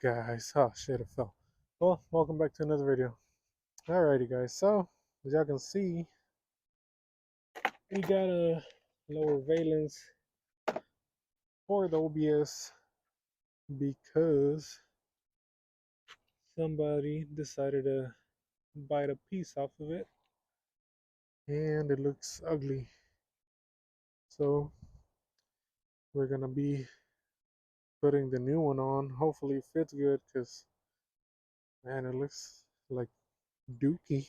guys. Oh shit, it fell. Well, welcome back to another video. Alrighty guys, so as y'all can see, we got a lower valence for the OBS because somebody decided to bite a piece off of it and it looks ugly. So we're gonna be putting the new one on. Hopefully it fits good because man, it looks like dookie.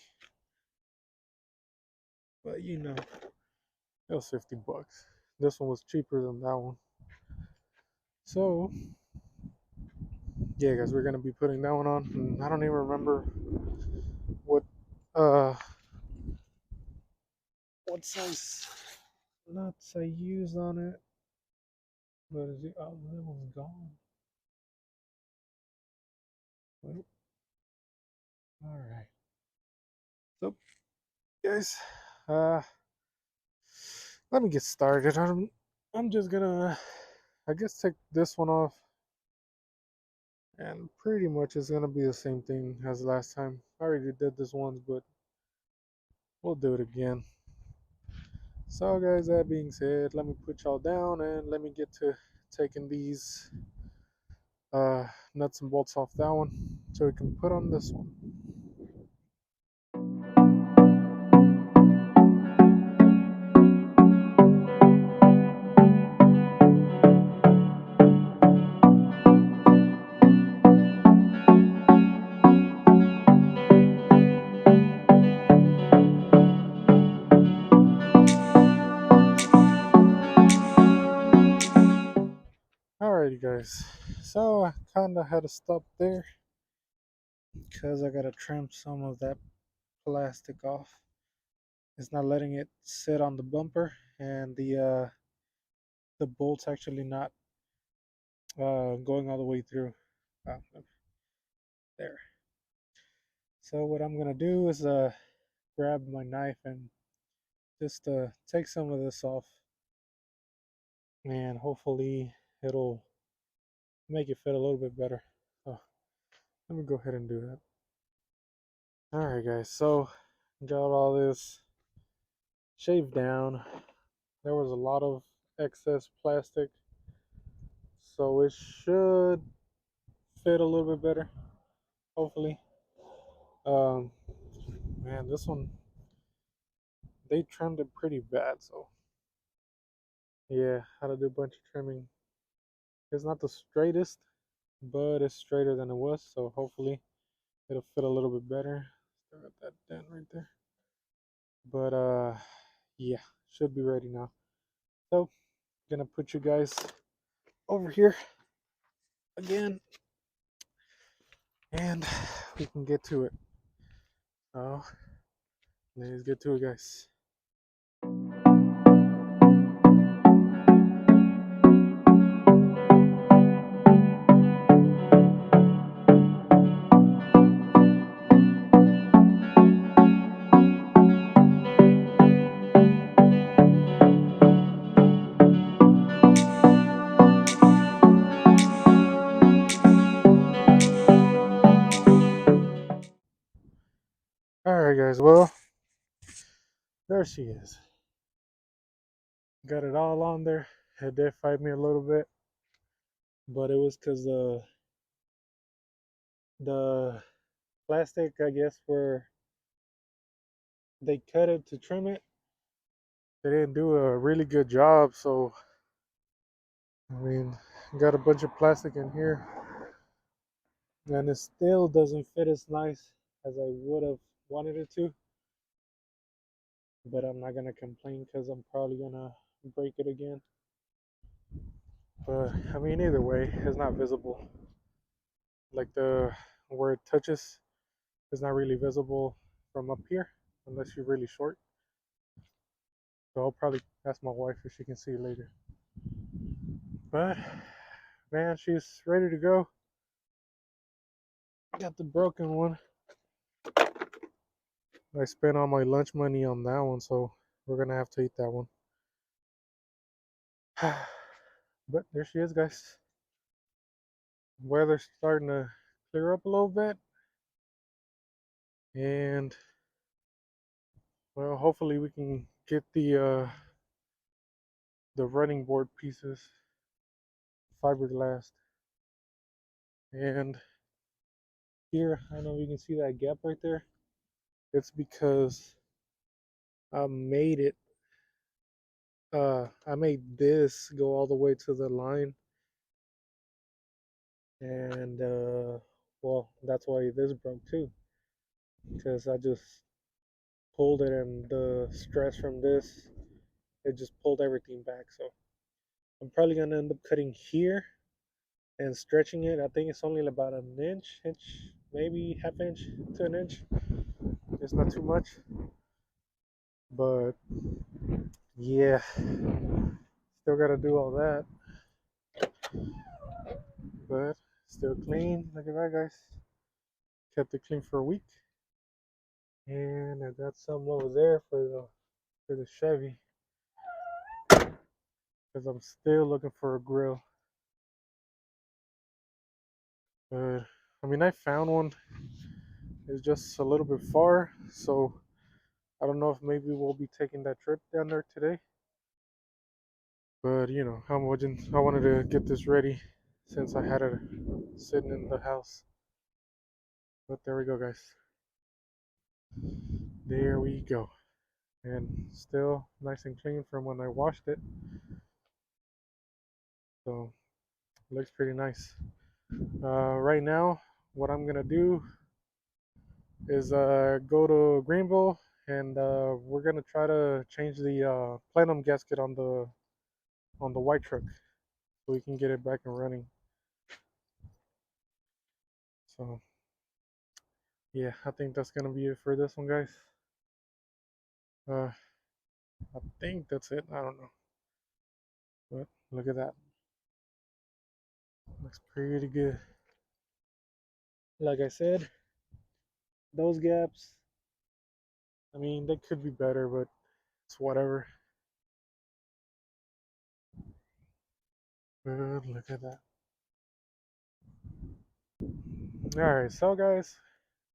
But it was 50 bucks. This one was cheaper than that one. So yeah guys, we're gonna be putting that one on, and I don't even remember what uh what size nuts I used on it. But is it, oh, that one's gone. Well, all right. So guys, uh let me get started. I'm just gonna, I guess, take this one off, and pretty much it's gonna be the same thing as last time. I already did this once, but we'll do it again. So guys, that being said, let me put y'all down and let me get to taking these nuts and bolts off that one so we can put on this one. Alrighty guys, so I kinda had to stop there because I gotta trim some of that plastic off. It's not letting it sit on the bumper, and the bolt's actually not going all the way through. Uh, there. So what I'm gonna do is grab my knife and just take some of this off, and hopefully it'll make it fit a little bit better. So let me go ahead and do that. Alright guys, so got all this shaved down. There was a lot of excess plastic, so it should fit a little bit better, hopefully. Um, Man, this one, they trimmed it pretty bad, so yeah, had to do a bunch of trimming. It's not the straightest, but it's straighter than it was, so hopefully it'll fit a little bit better. Still got that dent right there. But yeah, should be ready now. So gonna put you guys over here again and we can get to it. So let's get to it guys. Alright guys, well there she is. Got it all on there. It did fight me a little bit, but it was because the plastic, I guess, where they cut it to trim it, they didn't do a really good job. So I mean, got a bunch of plastic in here, and it still doesn't fit as nice as I would have wanted it to. But I'm not gonna complain because I'm probably gonna break it again. But I mean, either way, it's not visible. Like the where it touches is not really visible from up here unless you're really short. So I'll probably ask my wife if she can see it later. But man, she's ready to go. Got the broken one. I spent all my lunch money on that one, so we're gonna have to eat that one. But there she is, guys. weather's starting to clear up a little bit, and well, hopefully we can get the running board pieces fiberglass. And here, I don't know if you can see that gap right there. It's because I made it. I made this go all the way to the line, and well, that's why this broke too. Because I just pulled it, and the stress from this, it just pulled everything back. So I'm probably gonna end up cutting here and stretching it. I think it's only about an inch, maybe half inch to an inch. It's not too much, but yeah, still gotta do all that, but still clean. Look at that, guys. Kept it clean for a week, and I got some over there for the Chevy because I'm still looking for a grill. But I mean, I found one. It's just a little bit far, so I don't know if maybe we'll be taking that trip down there today. But you know, I wanted to get this ready since I had it sitting in the house. But there we go, guys. There we go. And still nice and clean from when I washed it. So looks pretty nice. Right now, what I'm gonna do is go to Greenville, and we're gonna try to change the plenum gasket on the white truck so we can get it back and running. So yeah, I think that's gonna be it for this one, guys. I think that's it. I don't know, but look at that. Looks pretty good. Like I said, those gaps, I mean, they could be better, but it's whatever. But look at that. All right, so guys,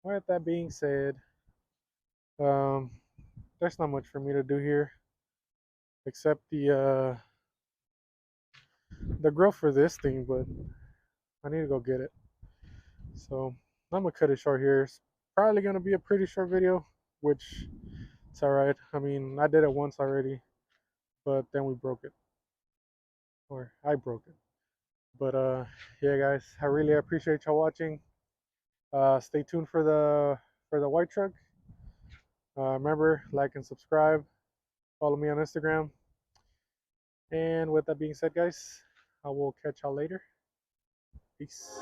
with that being said, um, there's not much for me to do here except the grill for this thing, but I need to go get it. So I'm gonna cut it short here. It's probably gonna be a pretty short video, which it's all right. I mean, I did it once already, but then we broke it, or I broke it. But yeah, guys, I really appreciate y'all watching. Stay tuned for the white truck. Remember, like and subscribe. Follow me on Instagram. And with that being said, guys, I will catch y'all later. Peace.